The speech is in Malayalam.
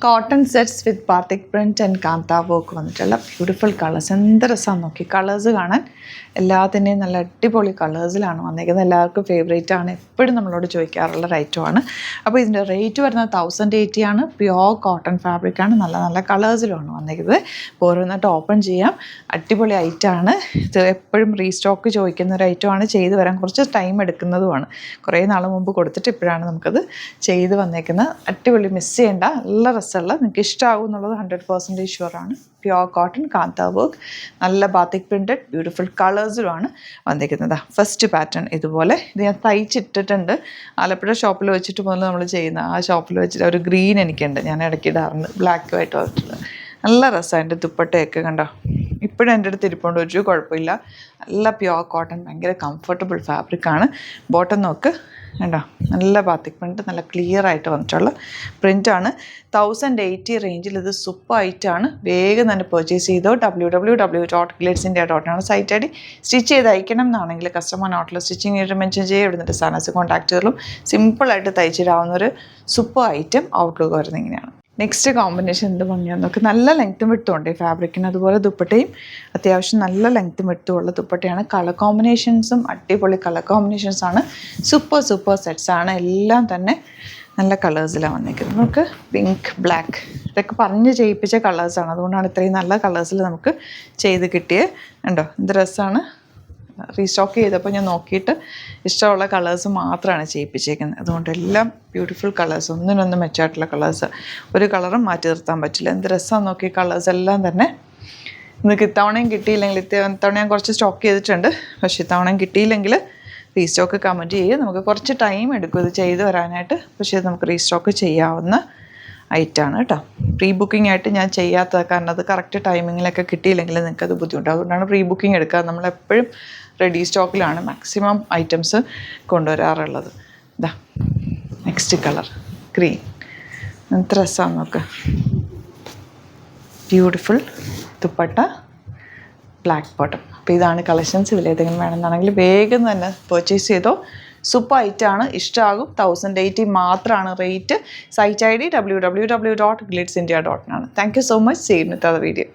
Cotton sets with batik print and kantha work വന്നിട്ടുള്ള ബ്യൂട്ടിഫുൾ കളേഴ്സ്. എന്ത് രസമാണ് നോക്കി കളേഴ്സ് കാണാൻ. എല്ലാത്തിൻ്റെയും നല്ല അടിപൊളി കളേഴ്സിലാണ് വന്നിരിക്കുന്നത്. എല്ലാവർക്കും ഫേവറേറ്റ് ആണ്, എപ്പോഴും നമ്മളോട് ചോദിക്കാറുള്ള റേറ്റുമാണ്. അപ്പോൾ ഇതിൻ്റെ റേറ്റ് വരുന്നത് 1080 ആണ്. പ്യുവർ കോട്ടൺ ഫാബ്രിക്കാണ്. നല്ല നല്ല കളേഴ്സിലുമാണ് വന്നിരിക്കുന്നത്. ഓരോന്നായിട്ട് ഓപ്പൺ ചെയ്യാം. അടിപൊളി ഐറ്റമാണ് ഇത്. എപ്പോഴും റീസ്റ്റോക്ക് ചോദിക്കുന്ന ഒരു ഐറ്റമാണ്. ചെയ്ത് വരാൻ കുറച്ച് ടൈം എടുക്കുന്നതുമാണ്. കുറേ നാൾ മുമ്പ് കൊടുത്തിട്ട് ഇപ്പോഴാണ് നമുക്കത് ചെയ്ത് വന്നേക്കുന്നത്. അടിപൊളി, മിസ് ചെയ്യേണ്ട, നല്ല രസമുള്ള, നിങ്ങൾക്ക് ഇഷ്ടമാകും എന്നുള്ളത് 100% ഷുവറാണ്. പ്യുവർ കോട്ടൺ കാന്ത വർക്ക്, നല്ല ബാത്തിക് പ്രിൻറ്റഡ് ബ്യൂട്ടിഫുൾ കളേഴ്സിലുമാണ് വന്നിരിക്കുന്നത്. ഫസ്റ്റ് പാറ്റേൺ ഇതുപോലെ ഇത് ഞാൻ തയ്ച്ചിട്ടിട്ടുണ്ട്. ആലപ്പുഴ ഷോപ്പിൽ വെച്ചിട്ട് മുതൽ നമ്മൾ ചെയ്യുന്ന ആ ഷോപ്പിൽ വെച്ചിട്ട് ഒരു ഗ്രീൻ എനിക്കുണ്ട്, ഞാൻ ഇടയ്ക്ക് ഇടാറുണ്ട്, ബ്ലാക്കുമായിട്ട് വന്നിട്ടുള്ളത്. നല്ല രസമാണ്. എൻ്റെ ദുപ്പട്ടയൊക്കെ കണ്ടോ, ഇപ്പോഴും എൻ്റെ അടുത്ത് ഇരിപ്പുണ്ട്, ഒരു കുഴപ്പമില്ല. നല്ല പ്യുവർ കോട്ടൺ, ഭയങ്കര കംഫർട്ടബിൾ ഫാബ്രിക്കാണ്. ബോട്ടം നോക്ക് കണ്ടോ, നല്ല ബാത്തിക് പ്രിൻറ്റ്, നല്ല ക്ലിയർ ആയിട്ട് വന്നിട്ടുള്ള പ്രിൻ്റാണ്. 1080 റേഞ്ചിൽ ഇത് സൂപ്പർ ആയിട്ടാണ്. വേഗം തന്നെ പർച്ചേസ് ചെയ്തോ. www.glitzindia.in site I D. Stitch ചെയ്ത് അയക്കണം എന്നാണെങ്കിൽ കസ്റ്റമർ നോട്ടിൽ സ്റ്റിച്ചിങ് ആയിട്ട് മെൻഷൻ ചെയ്യുക. ഇവിടുന്നിട്ട് സാധനസ് കോൺടാക്ട് ചെയ്തോളും. സിമ്പിളായിട്ട് തയ്ച്ചിടാവുന്ന ഒരു സൂപ്പർ ഐറ്റം ഔട്ട്ലുക്ക് വരുന്നത് ഇങ്ങനെയാണ്. നെക്സ്റ്റ് കോമ്പിനേഷൻ എന്ത് ഭംഗിയാന്ന് നോക്ക്. നല്ല ലെങ്ത്തും വിട്ടുമുണ്ട് ഈ ഫാബ്രിക്കിന്. അതുപോലെ ദുപ്പട്ടയും അത്യാവശ്യം നല്ല ലെങ്ത്തും വിട്ടുമുള്ള ദുപ്പട്ടയാണ്. കളർ കോമ്പിനേഷൻസും അടിപൊളി കളർ കോമ്പിനേഷൻസാണ്. സൂപ്പർ സെറ്റ്സാണ്. എല്ലാം തന്നെ നല്ല കളേഴ്സിലാണ് വന്നിരിക്കുന്നത്. നമുക്ക് പിങ്ക്, ബ്ലാക്ക് ഇതൊക്കെ പറഞ്ഞ് ചെയ്യിപ്പിച്ച കളേഴ്സാണ്. അതുകൊണ്ടാണ് ഇത്രയും നല്ല കളേഴ്സിൽ നമുക്ക് ചെയ്ത് കിട്ടിയത്. കണ്ടോ എന്ത് രസമാണ്. റീസ്റ്റോക്ക് ചെയ്തപ്പോൾ ഞാൻ നോക്കിയിട്ട് ഇഷ്ടമുള്ള കളേഴ്സ് മാത്രമാണ് ചെയ്യിപ്പിച്ചേക്കുന്നത്. അതുകൊണ്ട് എല്ലാം ബ്യൂട്ടിഫുൾ കളേഴ്സ്, ഒന്നിനൊന്നും മെച്ചമായിട്ടുള്ള കളേഴ്സ്. ഒരു കളറും മാറ്റി നിർത്താൻ പറ്റില്ല. എന്ത് രസമാണ് നോക്കി. കളേഴ്സ് എല്ലാം തന്നെ നിങ്ങൾക്ക് ഇത്തവണയും കിട്ടിയില്ലെങ്കിൽ, ഇത്തവണ ഞാൻ കുറച്ച് സ്റ്റോക്ക് ചെയ്തിട്ടുണ്ട്, പക്ഷേ ഇത്തവണയും കിട്ടിയില്ലെങ്കിൽ റീസ്റ്റോക്ക് കമൻറ്റ് ചെയ്യുക. നമുക്ക് കുറച്ച് ടൈം എടുക്കും ഇത് ചെയ്ത് വരാനായിട്ട്, പക്ഷേ ഇത് നമുക്ക് റീസ്റ്റോക്ക് ചെയ്യാവുന്ന ഐറ്റമാണ് കേട്ടോ. പ്രീ ബുക്കിംഗ് ആയിട്ട് ഞാൻ ചെയ്യാത്തത് കാരണം അത് കറക്റ്റ് ടൈമിങ്ങിലൊക്കെ കിട്ടിയില്ലെങ്കിൽ നിങ്ങൾക്കത് ബുദ്ധിമുട്ടാണ്. അതുകൊണ്ടാണ് പ്രീ ബുക്കിംഗ് എടുക്കുക. നമ്മളെപ്പോഴും റെഡി സ്റ്റോക്കിലാണ് മാക്സിമം ഐറ്റംസ് കൊണ്ടുവരാറുള്ളത്. ഇതാ നെക്സ്റ്റ് കളർ ഗ്രീൻ, എന്ത് രസമാണ് നോക്ക്. Beautiful dupatta, black bottom. അപ്പോൾ ഇതാണ് കളക്ഷൻസ്. ഇതിലേതെങ്കിലും വേണമെന്നാണെങ്കിൽ വേഗം തന്നെ പർച്ചേസ് ചെയ്തോ. സൂപ്പർ ഐറ്റമാണ്, ഇഷ്ടമാകും. 1080 മാത്രമാണ് rate. Site I D www.glitzindia.in ആണ്. Thank you so much. See you with other video.